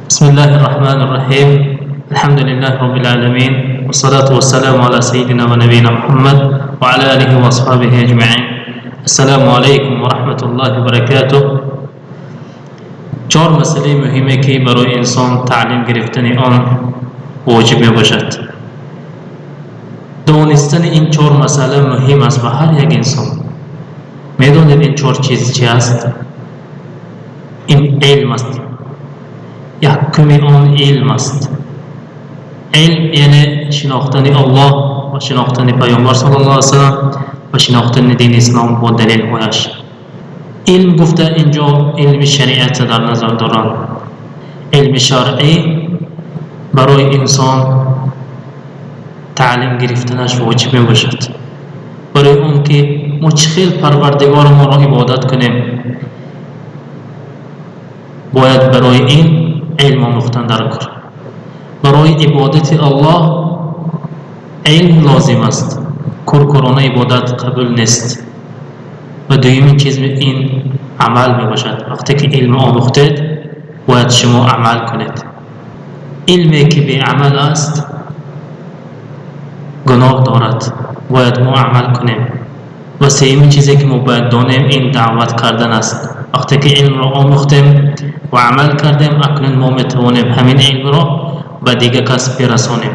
بسم الله الرحمن الرحيم. الحمد لله رب العالمين، والصلاة والسلام على سيدنا ونبينا محمد وعلى آله وأصحابه أجمعين. السلام عليكم ورحمة الله وبركاته. چهار مسئله مهمه که برای انسان تعلیم گرفتن آن واجب می باشد. دانستن این چهار مسئله مهم است به هر یک انسان. میدونید این چهار چیز چی است؟ این علم است. یکمی آن علم است. علم یعنی شناختن الله و شناختن پیامبر صلی الله علیه وسلم و شناختن دین اسلام با دلیل هایش. علم گفته اینجا علم شریعت در نظر دارند. علم شرعی برای انسان تعلیم گرفتنش واجب می باشد. برای اون که ما چخیل پروردگار ما را عبادت کنیم باید برای این علم آموختن در کار. برای عبادت الله علم لازم است. کورکورانه عبادت قبول نیست. و دویمین چیز این عمل می باشد. وقتی که علم آموختید باید شما عمل کنید. علمی که به عمل است گناه دارد. باید ما عمل کنیم. و سومین چیزی که ما باید دانیم این دعوت کردن است. وقتی که علم را آموختیم و عمل کردیم اکنون ما میتوانیم همین علم را به دیگر کس برسانیم.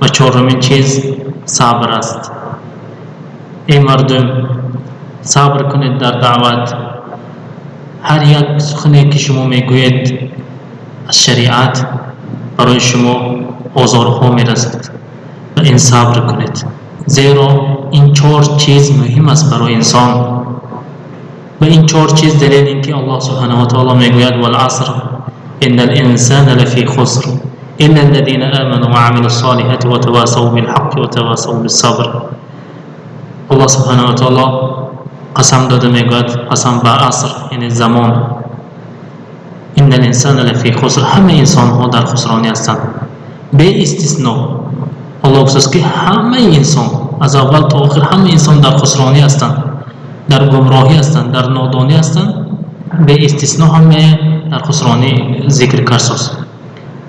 و چهارمین چیز صبر است. ای مردم صبر کنید در دعوت. هر یک سخنی که شما میگویید از شریعت برای شما آزارها میرسد و این صبر کنید، زیرا این چهار چیز مهم است برای انسان. و این چهار چیز دلیل این که الله سبحانه و تعالی میگوید والعصر ان الانسان لفی خسر الا الذين آمنوا وعملوا الصالحات وتواصوا بالحق وتواصوا بالصبر. الله سبحانه و تعالی قسم داده میگوید قسم به عصر یعنی زمان. ان الانسان لفی خسر، همه انسان ها در خسرانی هستند به استثناء. الله گفت که همه انسان از اول تا آخر همه انسان در خسرانی هستند، در گمراهی هستند، در نادانی هستند، به استثناء همه در خسرانی ذکر کرد.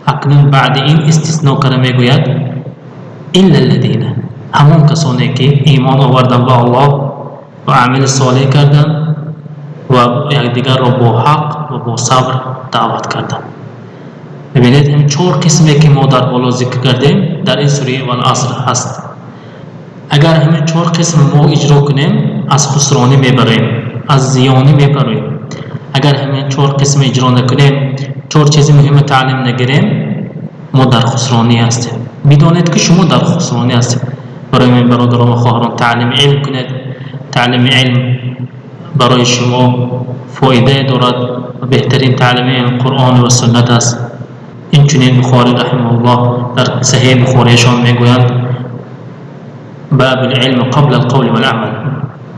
اکنون بعد این استثناء کرده میگوید الا الذين، همون کسانی که ایمان آوردن به الله و عمل صالح کردن و یکدیگر را با حق و با صبر دعوت کردن. ببینید این چهار قسمی که ما در بالا ذکر کردیم در این سوره والعصر هست. اگر همین چهار قسم ما اجرا کنیم از خسرانی میبریم، از زیانی میبریم. اگر همین چهار قسم اجرا نکنیم، چهار چیز مهم تعلیم نگیریم، ما در خسرانی هستیم. بدانید که شما در خسرانی هستید. برای من برادران و خواهران تعلیم علم کنید. تعلیم علم برای شما فایده دارد و بهترین تعلیم علم قرآن و سنت است. این چنین بخاری رحمه الله در صحیح بخاریشان میگویند باب العلم قبل القول والعمل.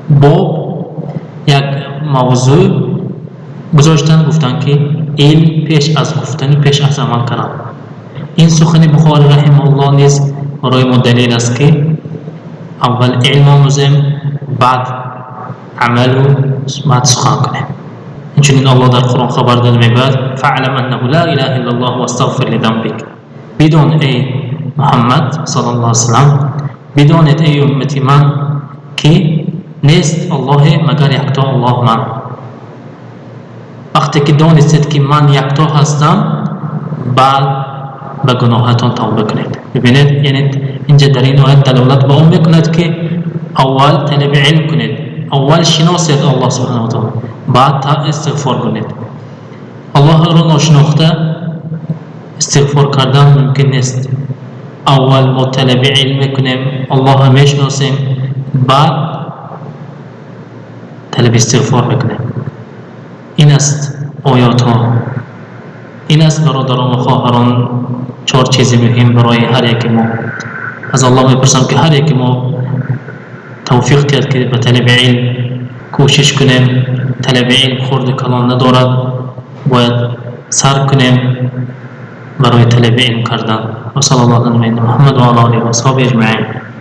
باب یک موضوع گذاشتن گفتن که علم پیش از گفتن پیش از عمل کردن. این سخن بخاری رحمه الله نیز برای ما دلیل است که اول علم آموزیم بعد عمل و بعد سخن کنیم. اینچنین الله در قرآن خبر داده میگوید فاعلم انه لا اله الا الله واستغفر لذنبک. بدون ای محمد صلی الله علیه وسلم، بدانید ای امتی من که نیست الله مگر یکتا الله من. وقتی که دانستید که من یکتا هستم بعد به گناهتان توبه کنید. ببینید یعنی اینجا در این آیت دلالت به اون میکند که اول طلب علم کنید، اول شناسید الله سبحانه و تعالی، بعد استغفار کنید. الله را ناشناخته استغفار کردن ممکن نیست. اول ما طلب علم کنیم، الله میشناسیم، بعد طلب استغفار بکنیم. این است آیات ها. این است برادران و خواهران چهار چیز مهم برای هر یک ما. از الله میپرسم که هر یک ما توفیق کرد که به طلب علم کوشش کنیم. طلب علم خورد کلان ندارد، باید سر کنیم برای طلب علم کردن. و صلی الله علیه و محمد و آله و اصحابه اجمعین.